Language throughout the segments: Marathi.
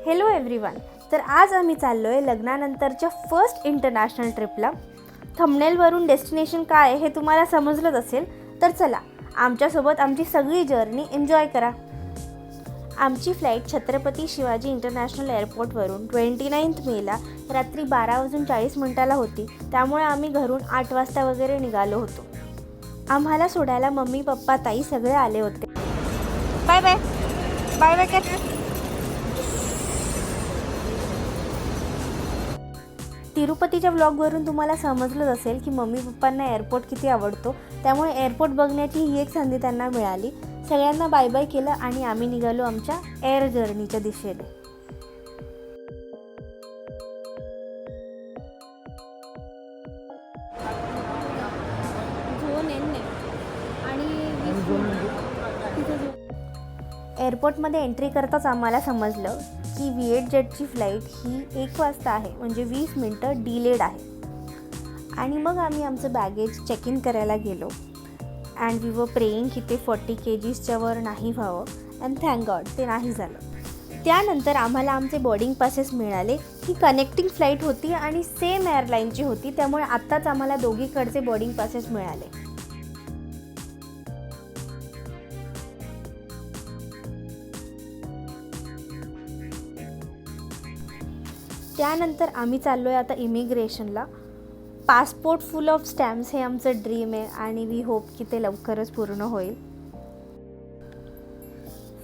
Hello everyone. तर आज आम्ही चाललो आहे लग्नानंतरच्या फर्स्ट इंटरनॅशनल ट्रिपला. थंबनेलवरून डेस्टिनेशन काय आहे हे तुम्हाला समजलंच असेल. तर चला आमच्यासोबत आमची सगळी जर्नी एन्जॉय करा. आमची फ्लाईट छत्रपती शिवाजी इंटरनॅशनल एअरपोर्टवरून 29 मेला रात्री 12:40 होती. त्यामुळे आम्ही घरून 8 वाजता वगैरे निघालो होतो. आम्हाला सोडायला मम्मी पप्पा ताई सगळे आले होते. बाय बाय बाय बाय कर. तिरुपतीच्या व्लॉगवरून तुम्हाला समजलंच असेल की मम्मी पप्पांना एअरपोर्ट किती आवडतो. त्यामुळे एअरपोर्ट बघण्याची ही एक संधी त्यांना मिळाली. सगळ्यांना बाय बाय केलं आणि आम्ही निघालो आमच्या एअर जर्नीच्या दिशेने. एअरपोर्टमध्ये एंट्री करताच आम्हाला समजलं की व्हीएट जेटची फ्लाईट ही 1 वाजता आहे, म्हणजे 20 मिनटं डिलेड आहे. आणि मग आम्ही आमचं बॅगेज चेक इन करायला गेलो. अँड वी वर प्रेइंग की ते 40 kgsच्या वर नाही व्हावं. अँड थँक गॉड ते नाही झालं. त्यानंतर आम्हाला आमचे बोर्डिंग पासेस मिळाले. ही कनेक्टिंग फ्लाईट होती आणि सेम एअरलाईनची होती. त्यामुळे आत्ताच आम्हाला दोघीकडचे बोर्डिंग पासेस मिळाले. त्यानंतर आम्ही चाललो आहे आता इमिग्रेशनला. पासपोर्ट फुल ऑफ स्टॅम्प्स हे आमचं ड्रीम आहे आणि वी होप की ते लवकरच पूर्ण होईल.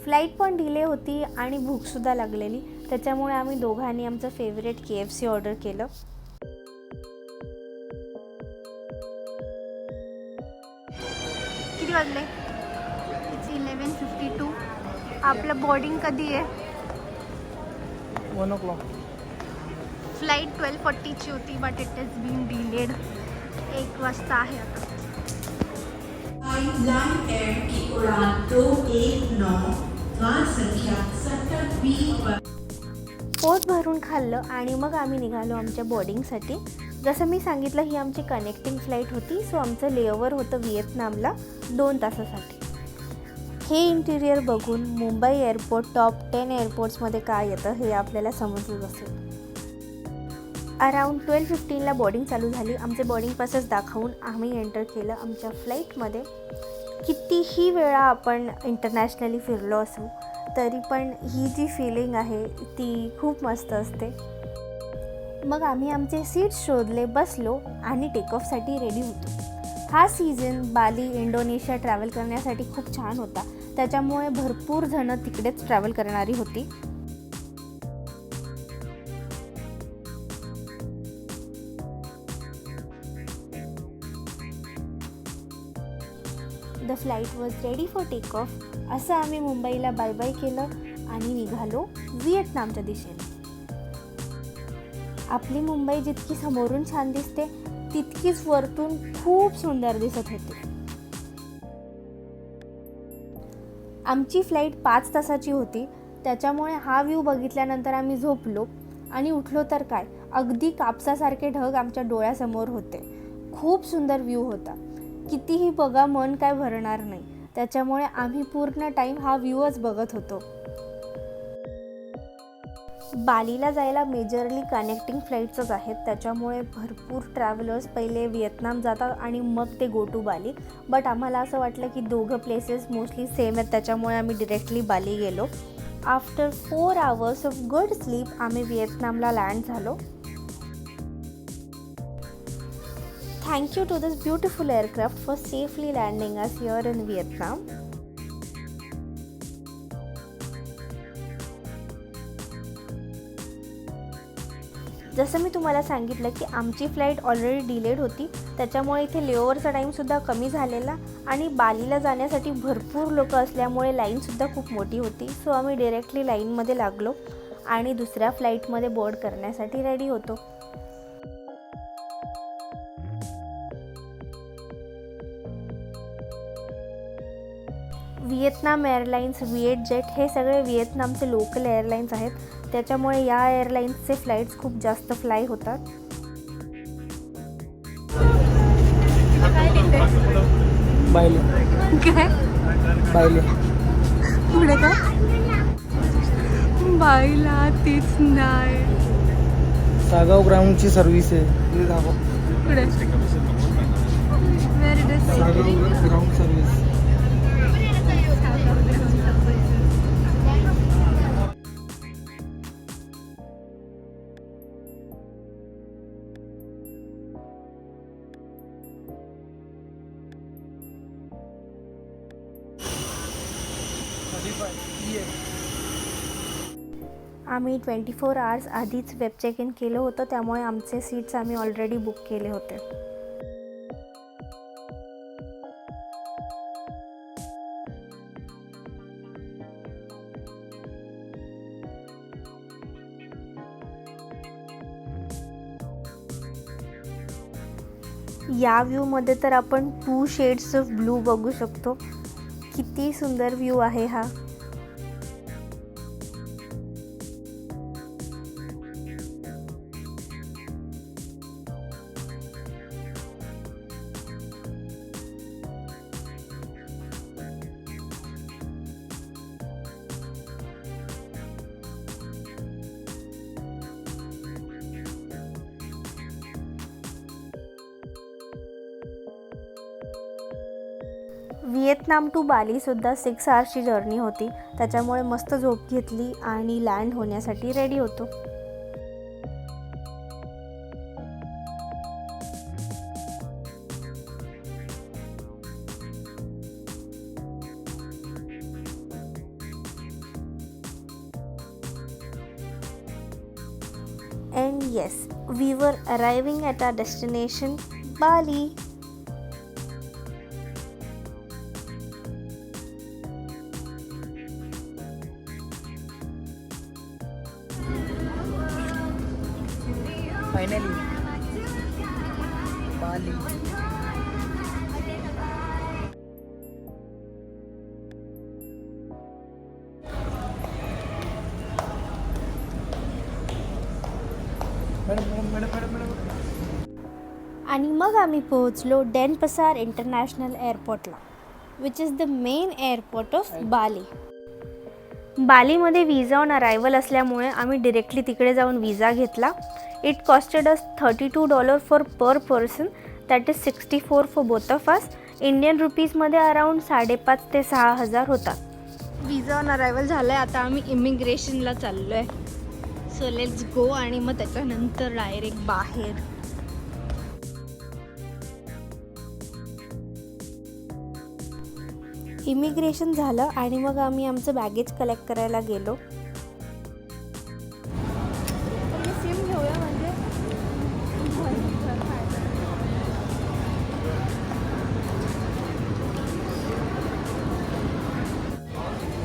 फ्लाईट पण डिले होती आणि भूकसुद्धा लागलेली. त्याच्यामुळे आम्ही दोघांनी आमचं फेवरेट KFC ऑर्डर केलं. किती वाजले? 11:52. आपलं बोर्डिंग कधी आहे? 1 o'clock. फ्लाईट 12:40ची होती but it is been delayed. 1 वाजता आहे आता. लाइन एयर की उड़ान 219 द्वार संख्या 70B पर. पोट भरून खाल्लं आणि मग आम्ही निघालो आमच्या बोर्डिंगसाठी. जसं मी सांगितलं ही आमची कनेक्टिंग फ्लाईट होती. सो आमचं लेओव्हर होतं व्हिएतनामला 2 तासासाठी. हे इंटिरियर बघून मुंबई एअरपोर्ट टॉप 10 एअरपोर्ट्समध्ये काय येतं हे आपल्याला समजलं असेल. अराउंड 12:15ला बोर्डिंग चालू झाली. आमचे बोर्डिंग पासेस दाखवून आम्ही एंटर केलं आमच्या फ्लाईटमध्ये. कितीही वेळा आपण इंटरनॅशनली फिरलो असू तरी पण ही जी फिलिंग आहे ती खूप मस्त असते. मग आम्ही आमचे सीट्स शोधले, बसलो आणि टेकऑफसाठी रेडी होतो. हा सीझन बाली इंडोनेशिया ट्रॅव्हल करण्यासाठी खूप छान होता. त्याच्यामुळे भरपूर जणं तिकडेच ट्रॅव्हल करणारी होती. The flight was ready for take off. असं आम्ही मुंबईला बाय बाय केलं आणि निघालो व्हिएतनामच्या दिशेने. आपली मुंबई जितकी समोरून छान दिसते तितकीच वरतून खूप सुंदर दिसत होती. आमची फ्लाईट 5 तासाची होती. त्याच्यामुळे हा व्ह्यू बघितल्यानंतर आम्ही झोपलो आणि उठलो तर काय, अगदी कापसासारखे ढग आमच्या डोळ्यासमोर होते. खूप सुंदर व्ह्यू होता. कितीही बघा मन काय भरणार नाही. त्याच्यामुळे आम्ही पूर्ण टाईम हा व्ह्यूच बघत होतो. बालीला जायला मेजरली कनेक्टिंग फ्लाईट्सच आहेत. त्याच्यामुळे भरपूर ट्रॅव्हलर्स पहिले व्हिएतनाम जातात आणि मग ते गो टू बाली. बट आम्हाला असं वाटलं की दोघं प्लेसेस मोस्टली सेम आहेत. त्याच्यामुळे आम्ही डिरेक्टली बाली गेलो. After 4 hours of good sleep आम्ही व्हिएतनामला लँड झालो. Thank you to this beautiful aircraft for safely landing us here in Vietnam. जसं मी तुम्हाला सांगितलं की आमची फ्लाईट ऑलरेडी डिलेड होती. त्याच्यामुळे इथे लेओव्हरचा टाईमसुद्धा कमी झालेला आणि बालीला जाण्यासाठी भरपूर लोक असल्यामुळे लाईनसुद्धा खूप मोठी होती. सो आम्ही डिरेक्टली लाईनमध्ये लागलो आणि दुसऱ्या फ्लाईटमध्ये बोर्ड करण्यासाठी रेडी होतो. व्हिएतनाम एअरलाईन्स, व्हीएट जेट हे सगळे व्हिएतनामचे लोकल एअरलाईन्स आहेत. त्याच्यामुळे या एअरलाईन्सचे फ्लाईट्स खूप जास्त फ्लाय होतात. बायले पुढे का आईला तीच नाही. सागाव ग्राउंडची सर्व्हिस आहे हे दाखव. पुढे Where it is Sagaon ground service. आम्ही 24 आवर्स आधीच वेब चेक इन केलं होतं, त्यामुळे आमचे सीट्स आम्ही ऑलरेडी बुक केले होते. या व्ह्यूमध्ये तर आपण 2 शेड्स ऑफ ब्लू बघू शकतो. किती सुंदर व्ह्यू आहे हा. व्हिएतनाम टू बालीसुद्धा 6 आवर्सची जर्नी होती, त्याच्यामुळे मस्त झोप घेतली आणि लँड होण्यासाठी रेडी होतो. And yes, we were arriving at our destination, Bali. Finally Bali. आणि मग आम्ही पोहोचलो डेनपसार इंटरनॅशनल एअरपोर्टला, which is the main airport of Bali. बालीमध्ये विजा ऑन अरायवल असल्यामुळे आम्ही डिरेक्टली तिकडे जाऊन विजा घेतला. It costed us $32 for per person, that is 64 for both of us. Indian रुपीजमध्ये अराऊंड 5,500 ते 6,000 होता. विजा ऑन अरायवल झालं आहे, आता आम्ही इमिग्रेशनला चाललो आहे. सो लेट्स गो आणि मग त्याच्यानंतर डायरेक्ट बाहेर. इमिग्रेशन झालं आणि मग आम्ही आमचं बॅगेज कलेक्ट करायला गेलो. सिम घेऊया म्हणजे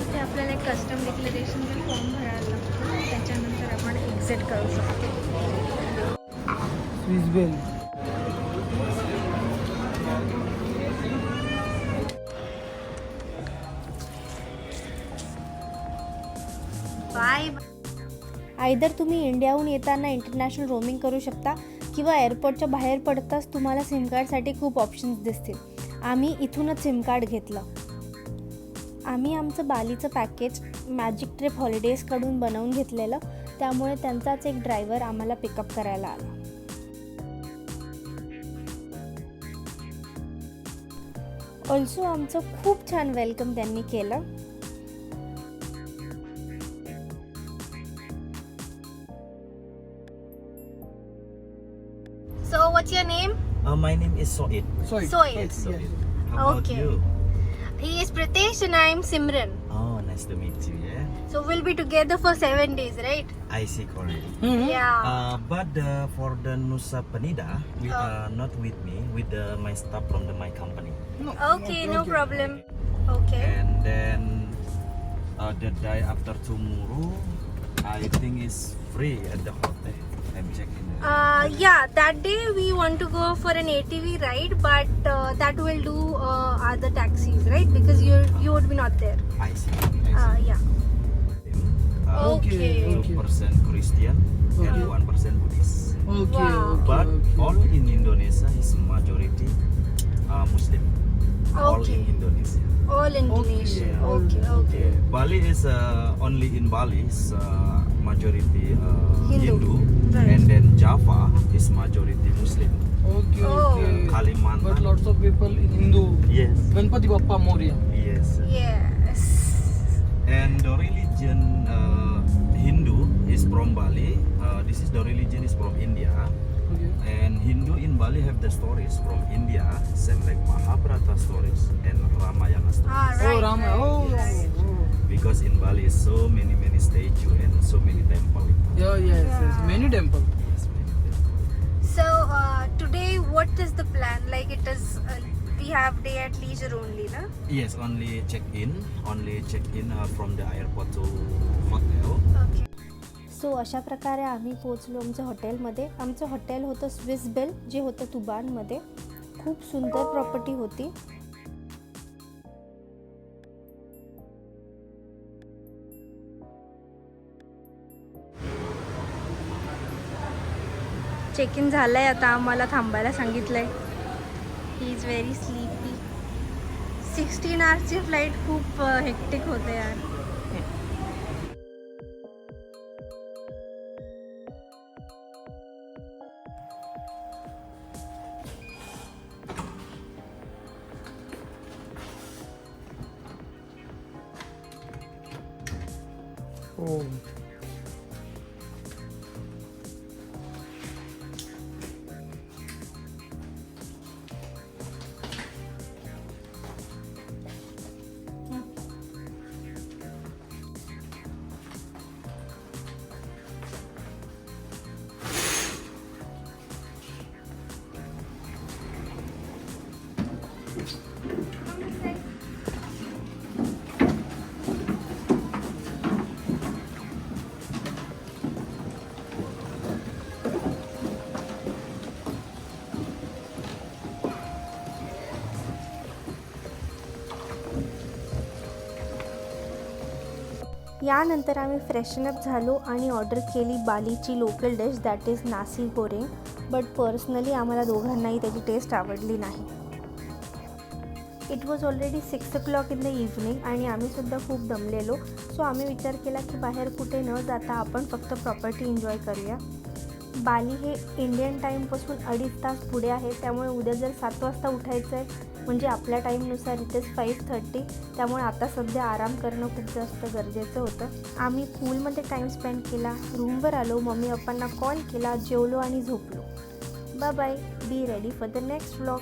इथे आपल्याला एक कस्टम डिक्लेरेशनचा फॉर्म भरायला लागतो, त्याच्यानंतर आपण एक्झिट करू शकतो. Swiss bell. बाय. आयदर तुम्ही इंडियाहून येताना इंटरनॅशनल रोमिंग करू शकता किंवा एअरपोर्टच्या बाहेर पडताच तुम्हाला सिम कार्डसाठी खूप ऑप्शन्स दिसतील. आम्ही इथूनच सिम कार्ड घेतलं. आम्ही आमचं बालीचं पॅकेज मॅजिक ट्रिप हॉलिडेजकडून बनवून घेतलेलं, त्यामुळे त्यांचाच एक ड्रायव्हर आम्हाला पिकअप करायला आला. ऑल्सो आमचं खूप छान वेलकम त्यांनी केलं. So what's your name? My name is Soid. Soid. Soid. Soid. How about Okay. you? He is Pritesh and I am Simran. Oh, nice to meet you. Yeah, So we'll be together for 7 days, right? I see correctly. Yeah. But for the Nusa Penida, we Oh. are not with me, with my staff from my company. Okay, no problem. Okay. And then the day after tomorrow, I think is free at the hotel. I'm checking. Yeah, that day we want to go for an ATV ride, but that will do other taxis, right? Because you would be not there. I see. I see. Yeah. Okay. 2% Christian and 1% Buddhist. Okay, Wow. okay, But okay. all in Indonesia is majority Muslim. all Okay. in Indonesia. All Indonesia. Okay, okay. Yeah, Bali is only in Bali is majority Hindu. Hindu, Right. and then Java is majority Muslim. Okay, Oh. okay. Kalimantan. But lots of people in Hindu. Yes. Ganpati Bappa Moria. Yes. Yes. And the religion Hindu is from Bali. This is the religion is from India. Okay. And Hindu in Bali have the stories from India, same like Mahabharata stories and Ramayana stories. Ah, right. Oh, Rama. right, Oh, right. oh. Because in Bali is so many statue and so many temple. Yeah, yes, yes. Yeah. Many temple. Yes, many temple. So today, what is the plan? Like it is, we have day at leisure only, na? Yes, only check in from the airport to hotel. Okay. So अशा प्रकारे आम्ही पोचलो आमच्या हॉटेलमध्ये. आमचं हॉटेल होतं स्विस बेल, जे होतं तुबानमध्ये. खूप सुंदर प्रॉपर्टी होती. चेक इन झालं आहे, आता आम्हाला थांबायला सांगितलं आहे. He is very sleepy. 16 आवर्सची फ्लाईट खूप हेक्टिक होते यार. Oh. यानंतर आम्ही फ्रेशनअप झालो आणि ऑर्डर केली बालीची local dish, that is nasi goreng. But personally आम्हाला दोघांनाही त्याची टेस्ट आवडली नाही. It was already 6 o'clock in the evening आणि आम्हीसुद्धा खूप दमलेलो. सो आम्ही विचार केला की बाहेर कुठे न जाता आपण फक्त प्रॉपर्टी एन्जॉय करूया. बाली हे इंडियन टाईमपासून 2.5 तास पुढे आहे, त्यामुळे उद्या जर 7 वाजता उठायचं आहे म्हणजे आपल्या टाईमनुसार इथेच 5:30. त्यामुळे आता सध्या आराम करणं खूप जास्त गरजेचं होतं. आम्ही पूलमध्ये टाईम स्पेंड केला, रूमवर आलो, मम्मी पप्पांना कॉल केला, जेवलो आणि झोपलो. Bye bye. Be ready for the next vlog.